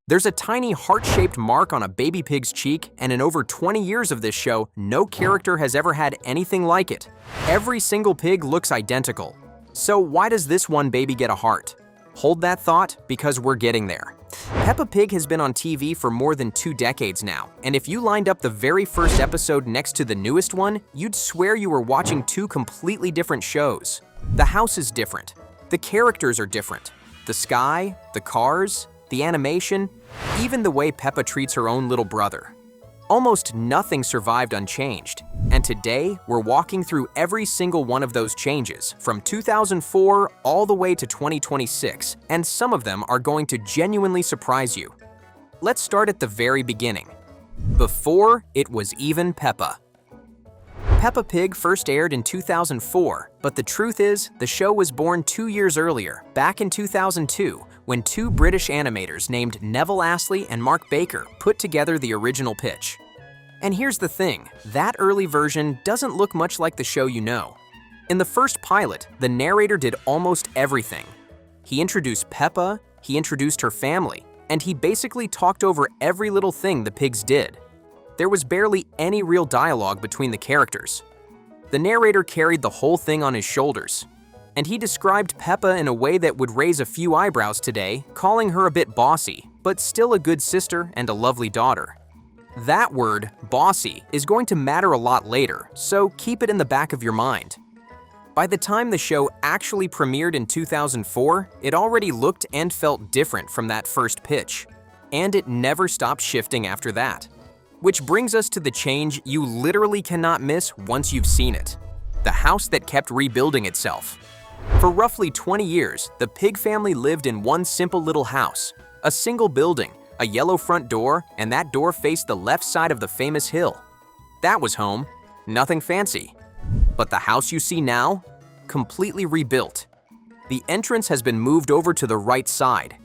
There's a tiny heart-shaped mark on a baby pig's cheek, and in over 20 years of this show, no character has ever had anything like it. Every single pig looks identical. So why does this one baby get a heart? Hold that thought, because we're getting there. Peppa Pig has been on TV for more than 2 decades now, and if you lined up the very first episode next to the newest one, you'd swear you were watching 2 completely different shows. The house is different. The characters are different. The sky, the cars, the animation, even the way Peppa treats her own little brother. Almost nothing survived unchanged, and today we're walking through every single one of those changes from 2004 all the way to 2026, and some of them are going to genuinely surprise you. Let's start at the very beginning. Before it was even Peppa. Peppa Pig first aired in 2004, but the truth is, the show was born 2 years earlier, back in 2002, when 2 British animators named Neville Astley and Mark Baker put together the original pitch. And here's the thing, that early version doesn't look much like the show you know. In the first pilot, the narrator did almost everything. He introduced Peppa, he introduced her family, and he basically talked over every little thing the pigs did. There was barely any real dialogue between the characters. The narrator carried the whole thing on his shoulders, and he described Peppa in a way that would raise a few eyebrows today, calling her a bit bossy, but still a good sister and a lovely daughter. That word, bossy, is going to matter a lot later, so keep it in the back of your mind. By the time the show actually premiered in 2004, it already looked and felt different from that first pitch, and it never stopped shifting after that. Which brings us to the change you literally cannot miss once you've seen it. The house that kept rebuilding itself. For roughly 20 years, the Pig family lived in one simple little house, a single building, a yellow front door, and that door faced the left side of the famous hill. That was home. Nothing fancy. But the house you see now? Completely rebuilt. The entrance has been moved over to the right side.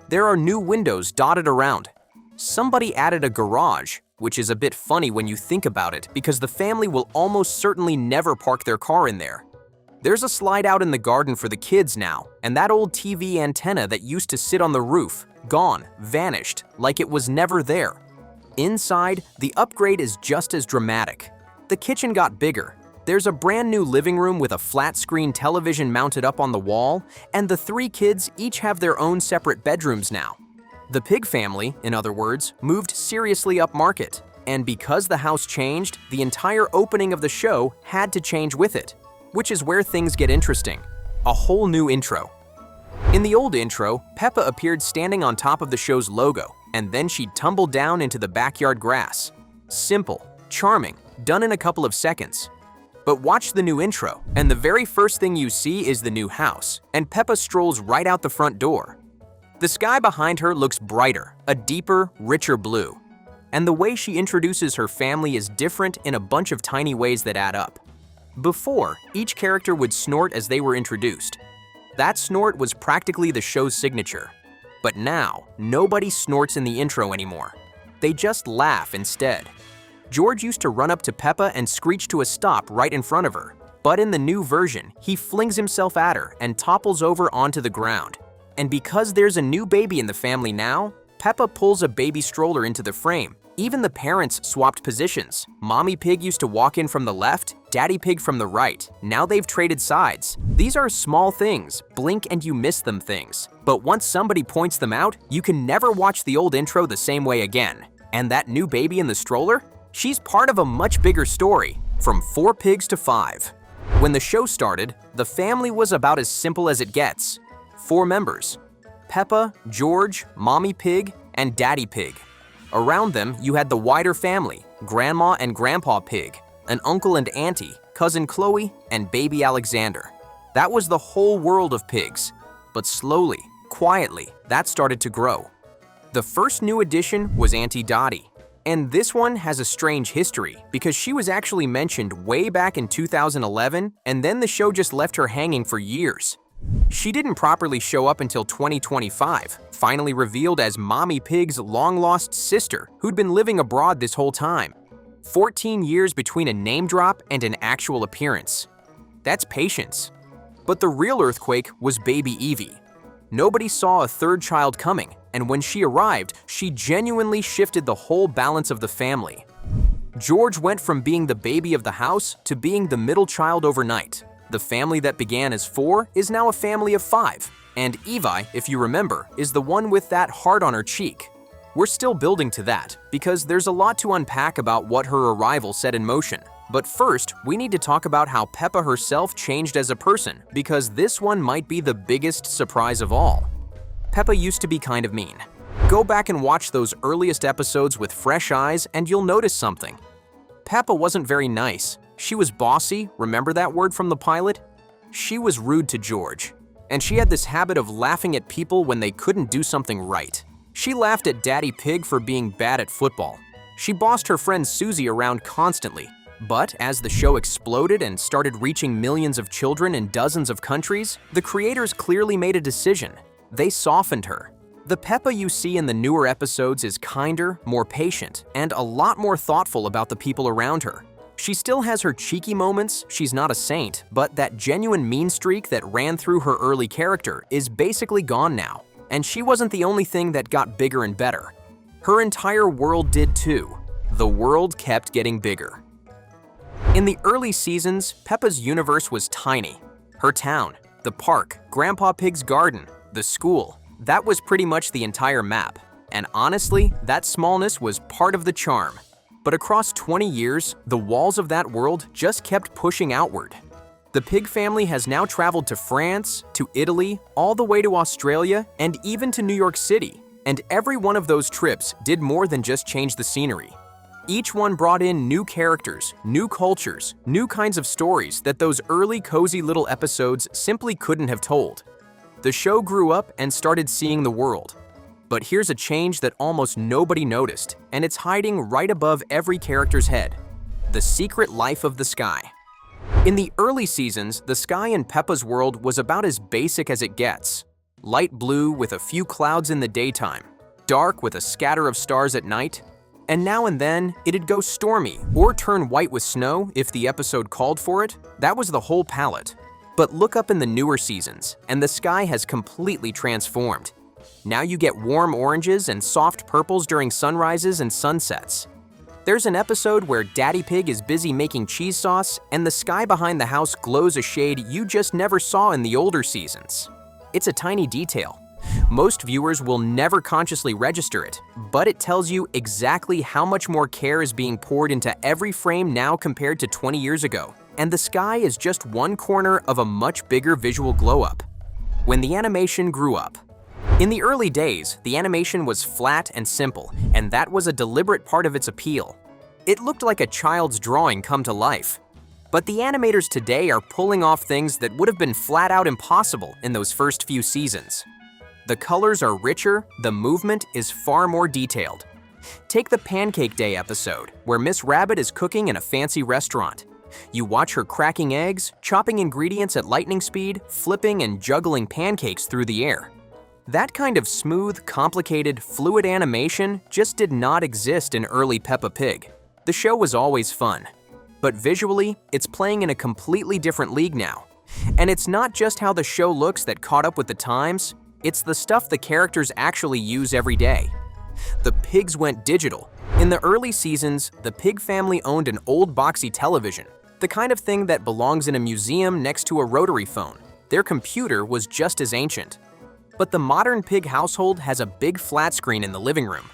There are new windows dotted around. Somebody added a garage, which is a bit funny when you think about it because the family will almost certainly never park their car in there. There's a slide out in the garden for the kids now, and that old TV antenna that used to sit on the roof, gone, vanished, like it was never there. Inside, the upgrade is just as dramatic. The kitchen got bigger. There's a brand new living room with a flat-screen television mounted up on the wall, and the 3 kids each have their own separate bedrooms now. The Pig family, in other words, moved seriously upmarket, and because the house changed, the entire opening of the show had to change with it, which is where things get interesting. A whole new intro. In the old intro, Peppa appeared standing on top of the show's logo, and then she tumbled down into the backyard grass. Simple, charming, done in a couple of seconds. But watch the new intro, and the very first thing you see is the new house, and Peppa strolls right out the front door. The sky behind her looks brighter, a deeper, richer blue. And the way she introduces her family is different in a bunch of tiny ways that add up. Before, each character would snort as they were introduced. That snort was practically the show's signature. But now, nobody snorts in the intro anymore. They just laugh instead. George used to run up to Peppa and screech to a stop right in front of her. But in the new version, he flings himself at her and topples over onto the ground. And because there's a new baby in the family now, Peppa pulls a baby stroller into the frame. Even the parents swapped positions. Mommy Pig used to walk in from the left, Daddy Pig from the right. Now they've traded sides. These are small things, blink and you miss them things. But once somebody points them out, you can never watch the old intro the same way again. And that new baby in the stroller? She's part of a much bigger story, from 4 pigs to 5. When the show started, the family was about as simple as it gets. 4 members: Peppa, George, Mommy Pig, and Daddy Pig. Around them, you had the wider family, Grandma and Grandpa Pig, an uncle and auntie, cousin Chloe, and baby Alexander. That was the whole world of pigs. But slowly, quietly, that started to grow. The first new addition was Auntie Dottie. And this one has a strange history because she was actually mentioned way back in 2011, and then the show just left her hanging for years. She didn't properly show up until 2025, finally revealed as Mommy Pig's long-lost sister who'd been living abroad this whole time. 14 years between a name drop and an actual appearance. That's patience. But the real earthquake was baby Evie. Nobody saw a third child coming, and when she arrived, she genuinely shifted the whole balance of the family. George went from being the baby of the house to being the middle child overnight. The family that began as 4 is now a family of 5, and Evie, if you remember, is the one with that heart on her cheek. We're still building to that, because there's a lot to unpack about what her arrival set in motion. But first, we need to talk about how Peppa herself changed as a person, because this one might be the biggest surprise of all. Peppa used to be kind of mean. Go back and watch those earliest episodes with fresh eyes and you'll notice something. Peppa wasn't very nice. She was bossy, remember that word from the pilot? She was rude to George. And she had this habit of laughing at people when they couldn't do something right. She laughed at Daddy Pig for being bad at football. She bossed her friend Susie around constantly. But as the show exploded and started reaching millions of children in dozens of countries, the creators clearly made a decision. They softened her. The Peppa you see in the newer episodes is kinder, more patient, and a lot more thoughtful about the people around her. She still has her cheeky moments, she's not a saint, but that genuine mean streak that ran through her early character is basically gone now. And she wasn't the only thing that got bigger and better. Her entire world did too. The world kept getting bigger. In the early seasons, Peppa's universe was tiny. Her town, the park, Grandpa Pig's garden, the school, that was pretty much the entire map. And honestly, that smallness was part of the charm. But across 20 years, the walls of that world just kept pushing outward. The Pig family has now traveled to France, to Italy, all the way to Australia, and even to New York City. And every one of those trips did more than just change the scenery. Each one brought in new characters, new cultures, new kinds of stories that those early cozy little episodes simply couldn't have told. The show grew up and started seeing the world. But here's a change that almost nobody noticed, and it's hiding right above every character's head. The secret life of the sky. In the early seasons, the sky in Peppa's world was about as basic as it gets. Light blue with a few clouds in the daytime, dark with a scatter of stars at night, and now and then it'd go stormy or turn white with snow if the episode called for it. That was the whole palette. But look up in the newer seasons, and the sky has completely transformed. Now you get warm oranges and soft purples during sunrises and sunsets. There's an episode where Daddy Pig is busy making cheese sauce, and the sky behind the house glows a shade you just never saw in the older seasons. It's a tiny detail. Most viewers will never consciously register it, but it tells you exactly how much more care is being poured into every frame now compared to 20 years ago. And the sky is just one corner of a much bigger visual glow-up. When the animation grew up. In the early days, the animation was flat and simple, and that was a deliberate part of its appeal. It looked like a child's drawing come to life. But the animators today are pulling off things that would have been flat out impossible in those first few seasons. The colors are richer, the movement is far more detailed. Take the Pancake Day episode, where Miss Rabbit is cooking in a fancy restaurant. You watch her cracking eggs, chopping ingredients at lightning speed, flipping and juggling pancakes through the air. That kind of smooth, complicated, fluid animation just did not exist in early Peppa Pig. The show was always fun. But visually, it's playing in a completely different league now. And it's not just how the show looks that caught up with the times, it's the stuff the characters actually use every day. The pigs went digital. In the early seasons, the Pig family owned an old boxy television, the kind of thing that belongs in a museum next to a rotary phone. Their computer was just as ancient. But the modern Pig household has a big flat screen in the living room.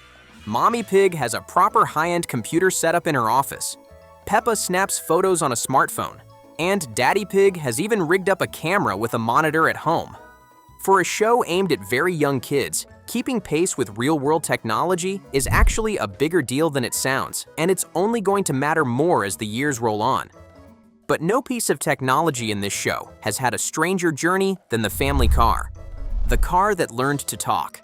Mommy Pig has a proper high-end computer setup in her office. Peppa snaps photos on a smartphone. And Daddy Pig has even rigged up a camera with a monitor at home. For a show aimed at very young kids, keeping pace with real-world technology is actually a bigger deal than it sounds, and it's only going to matter more as the years roll on. But no piece of technology in this show has had a stranger journey than the family car. The car that learned to talk.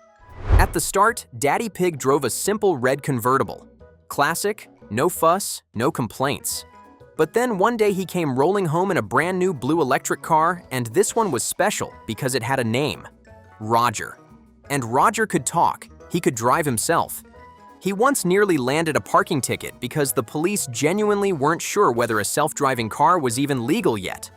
At the start, Daddy Pig drove a simple red convertible. Classic, no fuss, no complaints. But then one day he came rolling home in a brand new blue electric car, and this one was special because it had a name. Roger. And Roger could talk. He could drive himself. He once nearly landed a parking ticket because the police genuinely weren't sure whether a self-driving car was even legal yet.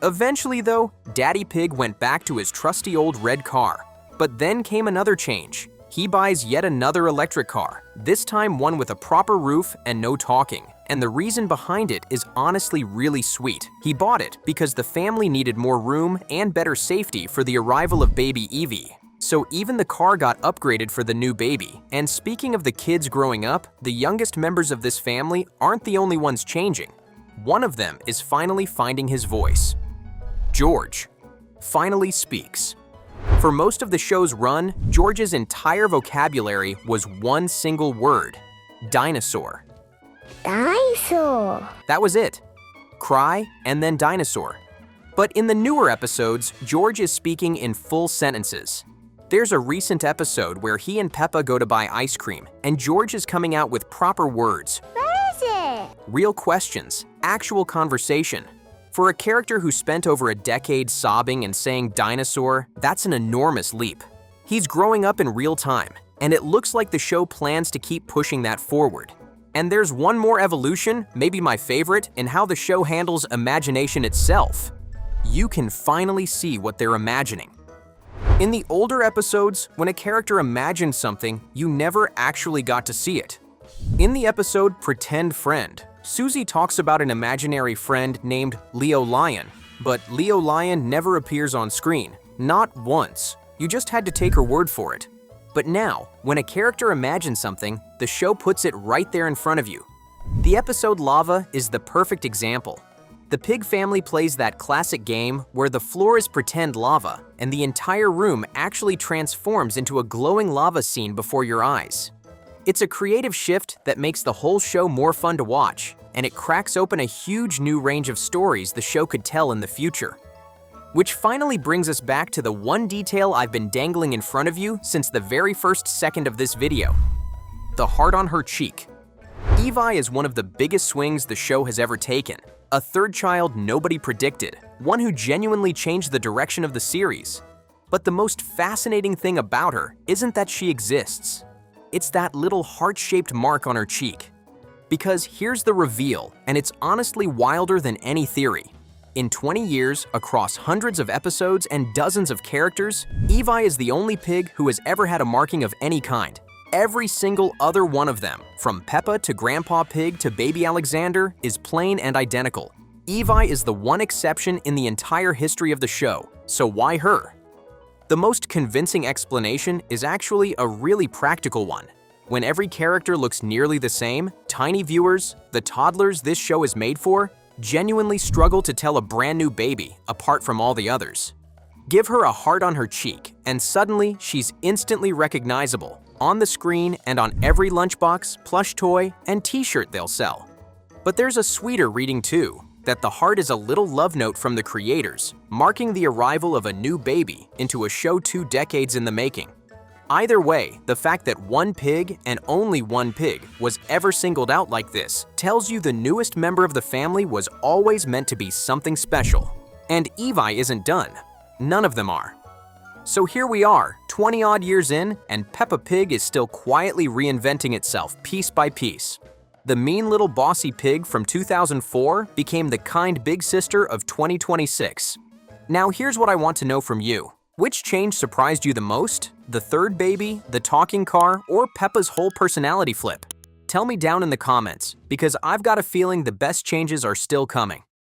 Eventually though, Daddy Pig went back to his trusty old red car. But then came another change. He buys yet another electric car, this time one with a proper roof and no talking. And the reason behind it is honestly really sweet. He bought it because the family needed more room and better safety for the arrival of baby Evie. So even the car got upgraded for the new baby. And speaking of the kids growing up, the youngest members of this family aren't the only ones changing. One of them is finally finding his voice. George finally speaks. For most of the show's run, George's entire vocabulary was one single word: dinosaur. Dinosaur. That was it. Cry and then dinosaur. But in the newer episodes, George is speaking in full sentences. There's a recent episode where he and Peppa go to buy ice cream, and George is coming out with proper words. Where is it? Real questions, actual conversation. For a character who spent over a decade sobbing and saying dinosaur, that's an enormous leap. He's growing up in real time, and it looks like the show plans to keep pushing that forward. And there's one more evolution, maybe my favorite, in how the show handles imagination itself. You can finally see what they're imagining. In the older episodes, when a character imagined something, you never actually got to see it. In the episode Pretend Friend, Susie talks about an imaginary friend named Leo Lion, but Leo Lion never appears on screen, not once. You just had to take her word for it. But now, when a character imagines something, the show puts it right there in front of you. The episode Lava is the perfect example. The Pig family plays that classic game where the floor is pretend lava, and the entire room actually transforms into a glowing lava scene before your eyes. It's a creative shift that makes the whole show more fun to watch, and it cracks open a huge new range of stories the show could tell in the future. Which finally brings us back to the one detail I've been dangling in front of you since the very first second of this video. The heart on her cheek. Evie is one of the biggest swings the show has ever taken. A third child nobody predicted, one who genuinely changed the direction of the series. But the most fascinating thing about her isn't that she exists. It's that little heart-shaped mark on her cheek. Because here's the reveal, and it's honestly wilder than any theory. In 20 years, across hundreds of episodes and dozens of characters, Evie is the only pig who has ever had a marking of any kind. Every single other one of them, from Peppa to Grandpa Pig to Baby Alexander, is plain and identical. Evie is the one exception in the entire history of the show, so why her? The most convincing explanation is actually a really practical one. When every character looks nearly the same, tiny viewers, the toddlers this show is made for, genuinely struggle to tell a brand new baby apart from all the others. Give her a heart on her cheek, and suddenly she's instantly recognizable, on the screen and on every lunchbox, plush toy, and t-shirt they'll sell. But there's a sweeter reading too, that the heart is a little love note from the creators, marking the arrival of a new baby into a show 2 decades in the making. Either way, the fact that one pig, and only one pig, was ever singled out like this tells you the newest member of the family was always meant to be something special. And Evie isn't done. None of them are. So here we are, 20-odd years in, and Peppa Pig is still quietly reinventing itself piece by piece. The mean little bossy pig from 2004 became the kind big sister of 2026. Now here's what I want to know from you. Which change surprised you the most? The third baby, the talking car, or Peppa's whole personality flip? Tell me down in the comments, because I've got a feeling the best changes are still coming.